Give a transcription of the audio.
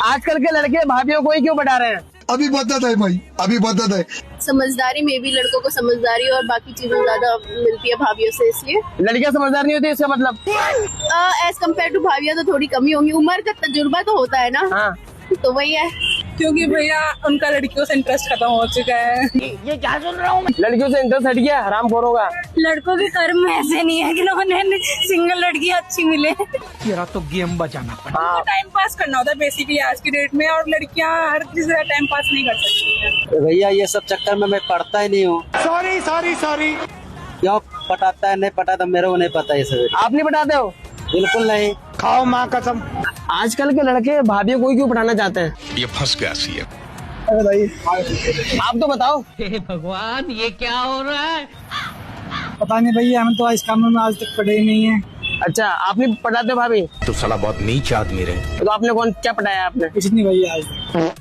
आजकल के लड़के भाभीियों को ही क्यों पटा रहे हैं? अभी बदत है भाई, अभी बदत है। समझदारी में भी लड़कों को समझदारी और बाकी चीजें ज्यादा मिलती है भाभीियों से, इसलिए लड़कियां समझदार नहीं होती इसका मतलब? एज कम्पेयर टू भाभीियां तो थोड़ी कमी होंगी। उम्र का तजुर्बा तो होता है ना। हाँ, तो वही है, क्योंकि भैया उनका लड़कियों से इंटरेस्ट खत्म हो चुका है। ये क्या सुन रहा हूँ मैं? लड़कियों से इंटरेस्ट हट गया, हराम खोरोगा। लड़कों के कर्म में ऐसे नहीं है कि उन्हें सिंगल लड़की अच्छी मिले। तेरा तो गेम बजाना पड़ा। हाँ, टाइम पास करना होता है बेसिकली आज की डेट में, और लड़कियां हर किसी का टाइम पास नहीं कर सकती हैं। भैया ये सब चक्कर में मैं पढ़ता ही नहीं हूँ। सॉरी। क्यों पटाता है नहीं पटाता मेरे को नहीं पता ये सब। आप नहीं पटाते हो? बिल्कुल नहीं। खाओ माँ कसम। आजकल के लड़के भाभीियों को ही क्यों पटाना चाहते हैं? ये फंस गया सी है। आप तो बताओ। हे भगवान, ये क्या हो रहा है? पता नहीं भैया, हम तो इस काम में आज तक पढ़े ही नहीं है। अच्छा, आप नहीं पटाते हो भाभी? तो साला बहुत नीच आदमी रहे। तो आपने क्या पटाया आपने? कुछ नहीं भैया आज तक।